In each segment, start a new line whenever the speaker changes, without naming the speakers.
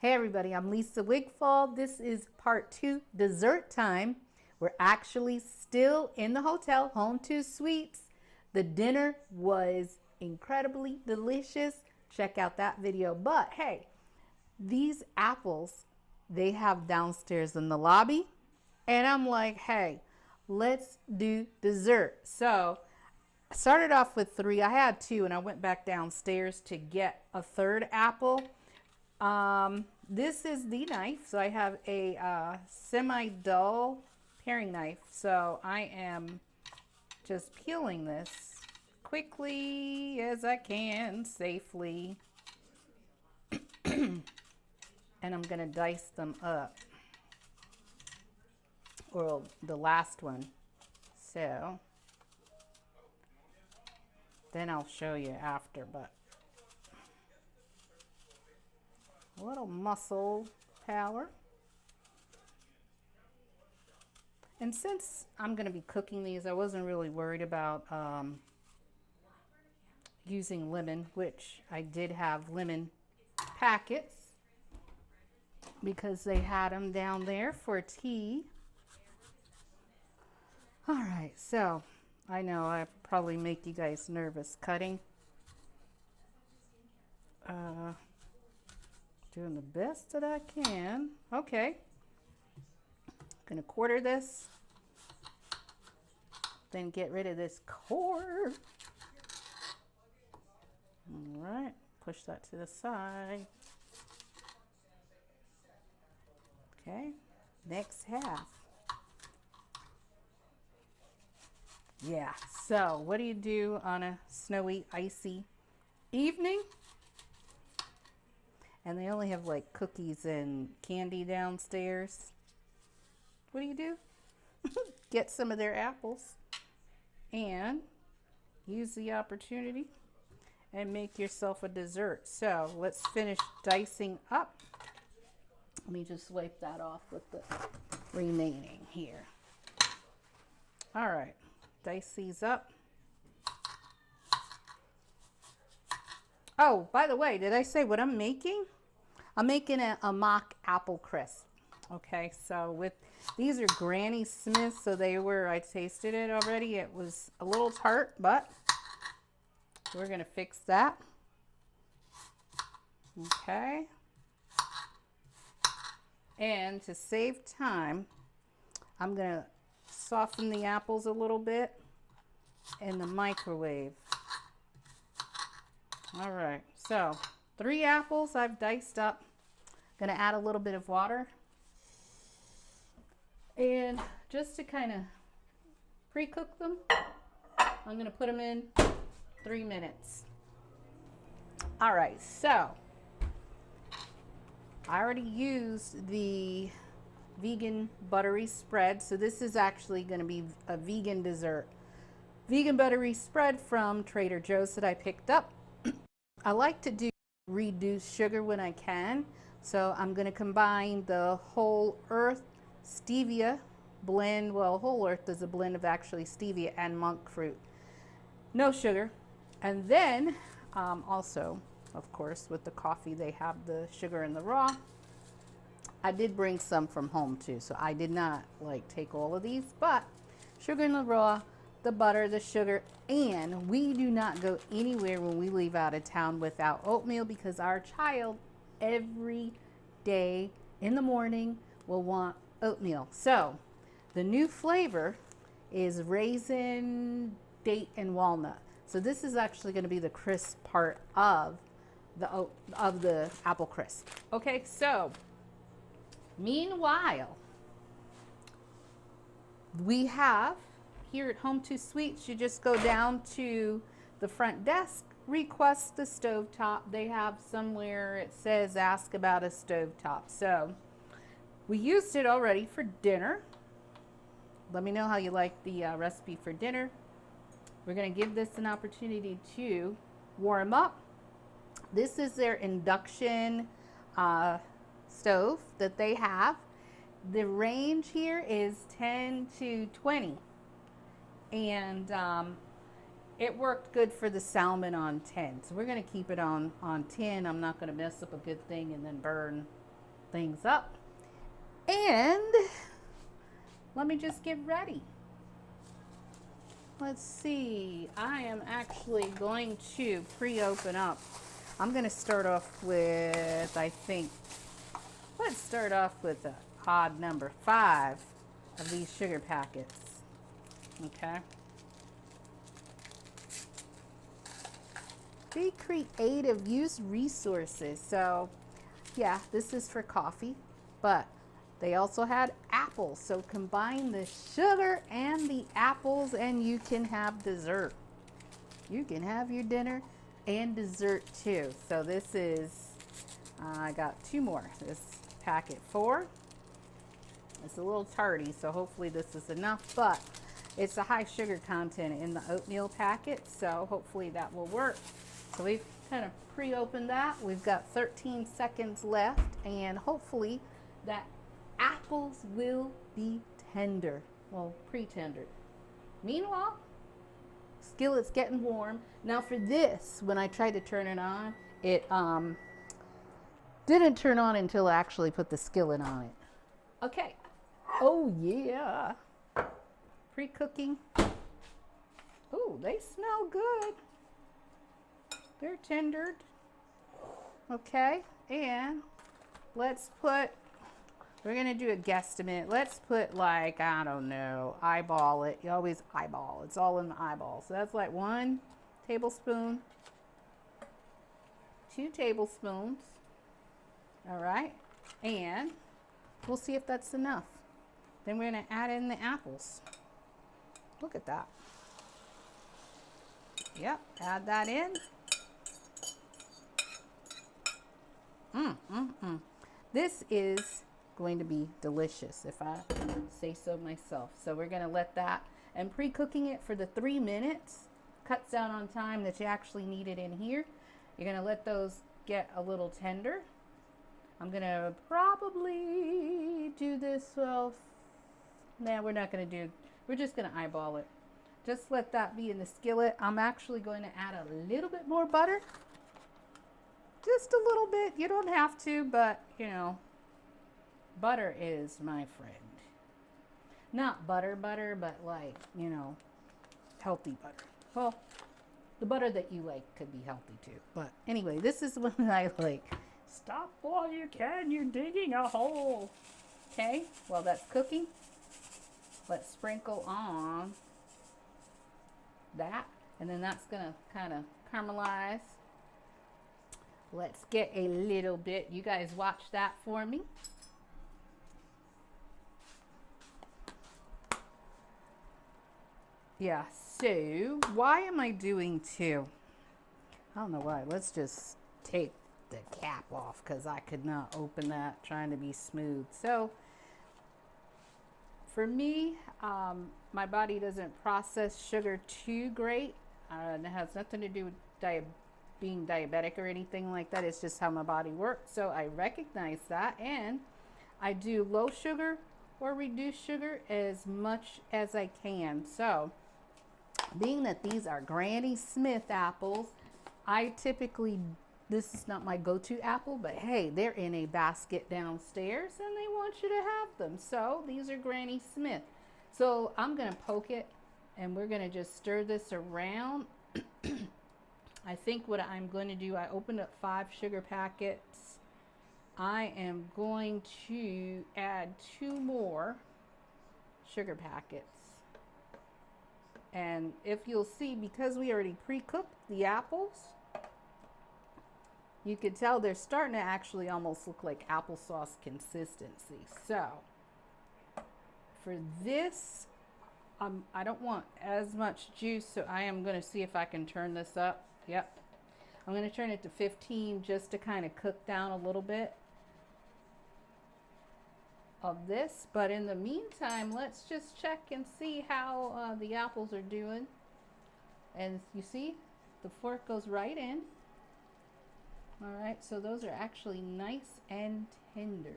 Hey everybody, I'm Lisa Wigfall. This is part 2, dessert time. We're actually still in the hotel, Home 2 Suites. The dinner was incredibly delicious. Check out that video. But hey, these apples, they have downstairs in the lobby. And I'm like, hey, let's do dessert. So I started off with 3. I had 2 and I went back downstairs to get a third apple. This is the knife. So I have a semi-dull paring knife. So I am just peeling this quickly as I can, safely. And I'm going to dice them up. Or the last one. So then I'll show you after, but a little muscle power. And since I'm going to be cooking these, I wasn't really worried about using lemon, which I did have lemon packets because they had them down there for tea. All right, so I know I probably make you guys nervous cutting. Doing the best that I can. Okay. Gonna quarter this. Then get rid of this core. All right, push that to the side. Okay, next half. Yeah, so what do you do on a snowy, icy evening? And they only have like cookies and candy downstairs. What do? Get some of their apples and use the opportunity and make yourself a dessert. So let's finish dicing up. Let me just wipe that off with the remaining here. All right, dice these up. Oh, by the way, did I say what I'm making? I'm making a mock apple crisp. Okay, so these are Granny Smith, so I tasted it already. It was a little tart, but we're gonna fix that. Okay. And to save time, I'm gonna soften the apples a little bit in the microwave. All right, so 3 apples I've diced up. Gonna add a little bit of water. And just to kind of pre-cook them, I'm gonna put them in 3 minutes. All right, so I already used the vegan buttery spread. So this is actually gonna be a vegan dessert. Vegan buttery spread from Trader Joe's that I picked up. I like to do reduced sugar when I can. So I'm going to combine the Whole Earth stevia blend. Well, Whole Earth is a blend of actually stevia and monk fruit. No sugar. And then also, of course, with the coffee, they have the sugar in the raw. I did bring some from home too, so I did not like take all of these, but sugar in the raw, the butter, the sugar, and we do not go anywhere when we leave out of town without oatmeal because our child every day in the morning will want oatmeal. So the new flavor is raisin, date, and walnut. So this is actually going to be the crisp part of the apple crisp. Okay, so meanwhile, we have here at Home 2 Suites, you just go down to the front desk, request the stovetop. They have somewhere it says ask about a stovetop. So we used it already for dinner. Let me know how you like the recipe for dinner. We're going to give this an opportunity to warm up. This is their induction stove that they have. The range here is 10 to 20. And it worked good for the salmon on 10. So we're going to keep it on 10. I'm not going to mess up a good thing and then burn things up. And let me just get ready. Let's see, I am actually going to pre-open up. I'm going to start off with, I think, let's start off with a odd number 5 of these sugar packets. Okay. Be creative, use resources. So yeah, this is for coffee, but they also had apples. So combine the sugar and the apples and you can have dessert. You can have your dinner and dessert too. So this is, I got 2 more. This packet 4. It's a little tardy, so hopefully this is enough, but it's a high sugar content in the oatmeal packet, so hopefully that will work. So we've kind of pre-opened that. We've got 13 seconds left, and hopefully that apples will be tender. Well, pre-tendered. Meanwhile, skillet's getting warm. Now for this, when I tried to turn it on, it didn't turn on until I actually put the skillet on it. Okay. Oh yeah. Pre-cooking. Oh, they smell good. They're tendered. Okay, and let's put, we're gonna do a guesstimate. Let's put like, I don't know, eyeball it. You always eyeball. It's all in the eyeball. So that's like 1 tablespoon, 2 tablespoons. All right, and we'll see if that's enough. Then we're gonna add in the apples. Look at that. Yep, add that in. This is going to be delicious if I say so myself. So we're gonna let that, and pre-cooking it for the 3 minutes cuts down on time that you actually need it in here. You're gonna let those get a little tender. I'm gonna probably do this, well, nah, we're not gonna do, we're just gonna eyeball it. Just let that be in the skillet. I'm actually going to add a little bit more butter. Just a little bit. You don't have to, but you know, butter is my friend. Not butter, but like, you know, healthy butter. Well, the butter that you like could be healthy too. But anyway, this is what I like. Stop while you can. You're digging a hole. Okay, while that's cooking, let's sprinkle on that, and then that's gonna kind of caramelize. Let's get a little bit, you guys watch that for me. Yeah, so why am I doing 2? I don't know why. Let's just take the cap off because I could not open that trying to be smooth. So for me, my body doesn't process sugar too great. It has nothing to do with being diabetic or anything like that. It's just how my body works. So I recognize that, and I do low sugar or reduced sugar as much as I can. So being that these are Granny Smith apples, I typically, this is not my go-to apple, but hey, they're in a basket downstairs and they want you to have them. So these are Granny Smith. So I'm gonna poke it and we're gonna just stir this around. I think what I'm going to do, I opened up 5 sugar packets. I am going to add 2 more sugar packets. And if you'll see, because we already pre-cooked the apples, you can tell they're starting to actually almost look like applesauce consistency. So for this, I don't want as much juice, so I am going to see if I can turn this up. Yep. I'm going to turn it to 15 just to kind of cook down a little bit of this. But in the meantime, let's just check and see how the apples are doing. And you see, the fork goes right in. All right, so those are actually nice and tender.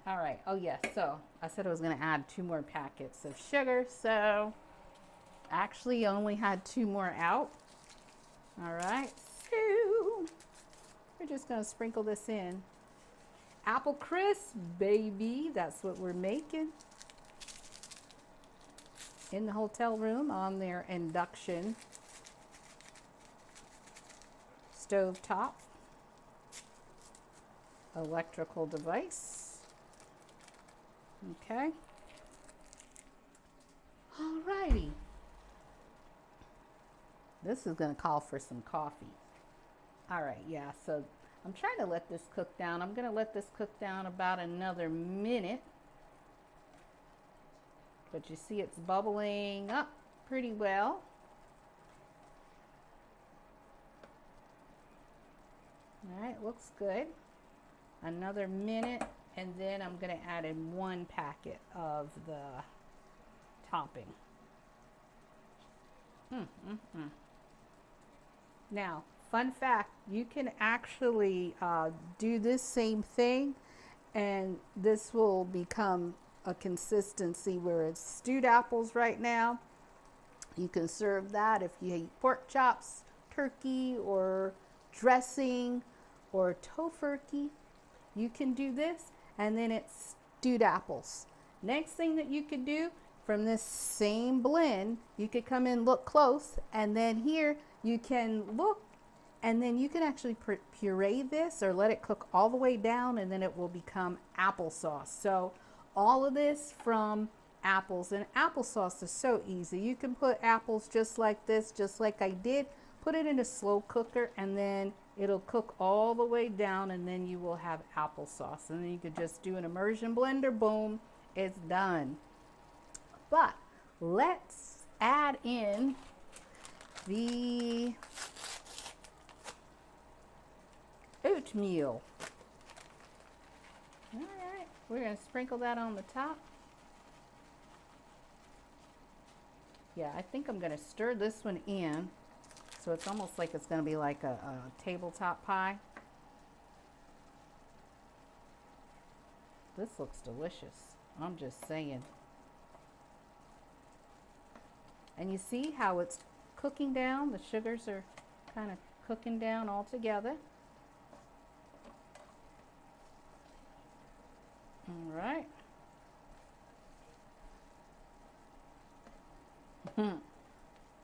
All right, oh yes, so I said I was going to add 2 more packets of sugar, so actually I only had 2 more out. All right, so We're just going to sprinkle this in. Apple crisp, baby. That's what we're making. In the hotel room on their induction stovetop electrical device. Okay. Alrighty. This is going to call for some coffee. All right, yeah, so I'm trying to let this cook down. I'm going to let this cook down about another minute. But you see it's bubbling up pretty well. All right, looks good. Another minute, and then I'm going to add in 1 packet of the topping. Now, fun fact, you can actually do this same thing, and this will become a consistency where it's stewed apples right now. You can serve that if you eat pork chops, turkey, or dressing, or tofurkey. You can do this, and then it's stewed apples. Next thing that you could do from this same blend, you could come in, look close, and then here you can look, and then you can actually puree this or let it cook all the way down, and then it will become applesauce. So all of this from apples, and applesauce is so easy. You can put apples just like this, just like I did, put it in a slow cooker, and then it'll cook all the way down, and then you will have applesauce. And then you could just do an immersion blender, boom, it's done. But let's add in the oatmeal. All right, we're going to sprinkle that on the top. Yeah, I think I'm going to stir this one in, so it's almost like it's going to be like a tabletop pie. This looks delicious, I'm just saying. And you see how it's cooking down? The sugars are kind of cooking down all together. All right.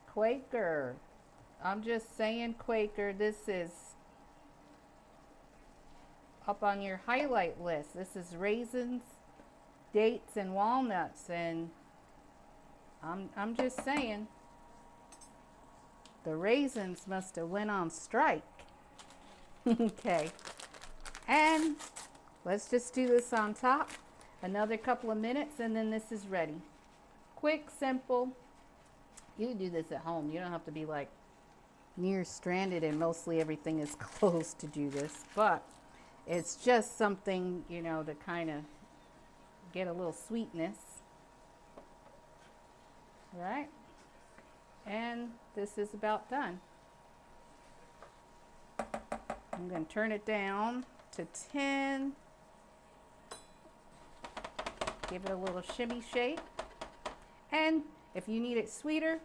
Quaker. I'm just saying, Quaker, this is up on your highlight list. This is raisins, dates, and walnuts, and I'm just saying, the raisins must have went on strike. Okay, and let's just do this on top. Another couple of minutes, and then this is ready. Quick, simple. You can do this at home. You don't have to be like near stranded, and mostly everything is closed to do this, but it's just something, you know, to kind of get a little sweetness. Right, and this is about done. I'm going to turn it down to 10. Give it a little shimmy shake. And if you need it sweeter,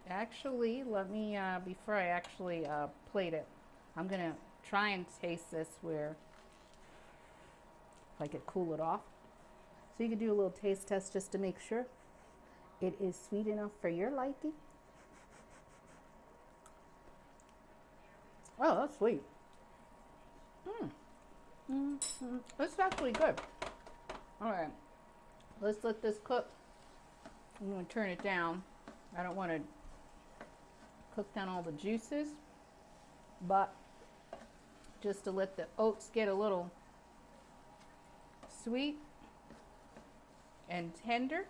actually, let me, before I actually plate it, I'm going to try and taste this where if I could cool it off. So you can do a little taste test just to make sure it is sweet enough for your liking. Oh, that's sweet. It's actually good. All right, let's let this cook. I'm going to turn it down. I don't want to cook down all the juices, but just to let the oats get a little sweet and tender.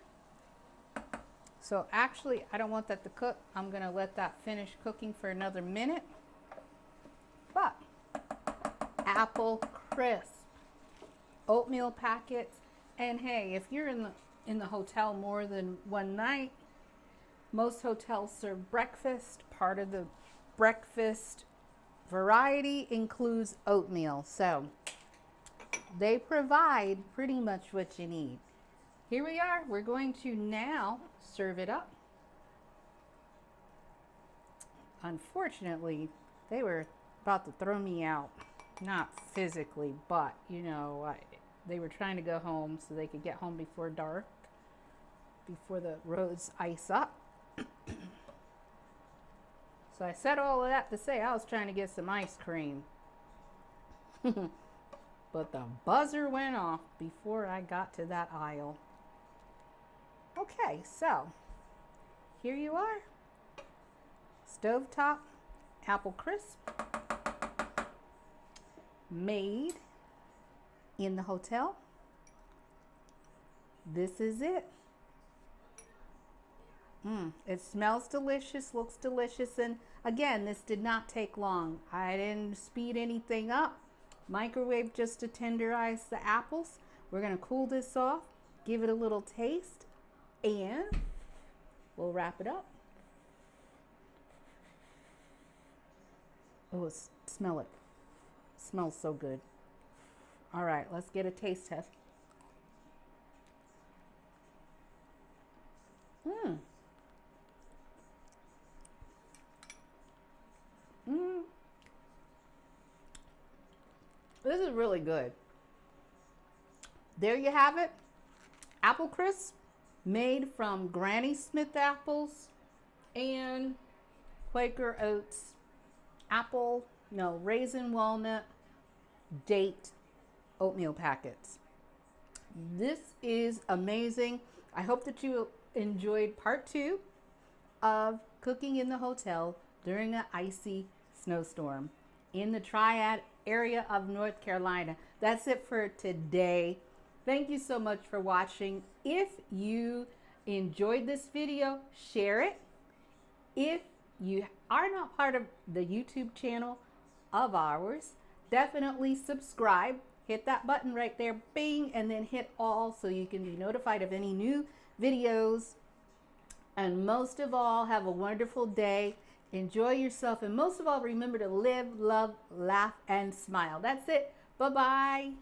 So actually, I don't want that to cook. I'm going to let that finish cooking for another minute. But apple crisp, oatmeal packets, and hey, if you're in the hotel more than one night, most hotels serve breakfast. Part of the breakfast variety includes oatmeal, so they provide pretty much what you need. Here we are. We're going to now serve it up. Unfortunately, they were about to throw me out. Not physically, but, you know, they were trying to go home so they could get home before dark, before the roads ice up. So I said all of that to say I was trying to get some ice cream. But the buzzer went off before I got to that aisle. Okay, so here you are. Stovetop apple crisp, made in the hotel. This is it. It smells delicious, looks delicious, and again, this did not take long. I didn't speed anything up. Microwave just to tenderize the apples. We're going to cool this off, give it a little taste, and we'll wrap it up. Oh, smell it. Smells so good. All right, let's get a taste test. This is really good. There you have it. Apple crisp made from Granny Smith apples and Quaker Oats raisin walnut date oatmeal packets. This is amazing. I hope that you enjoyed part 2 of cooking in the hotel during an icy snowstorm in the Triad area of North Carolina. That's it for today. Thank you so much for watching. If you enjoyed this video, share it. If you are not part of the YouTube channel of ours, definitely subscribe. Hit that button right there, bing, and then hit all so you can be notified of any new videos. And most of all, have a wonderful day. Enjoy yourself, and most of all, remember to live, love, laugh, and smile. That's it. Bye-bye.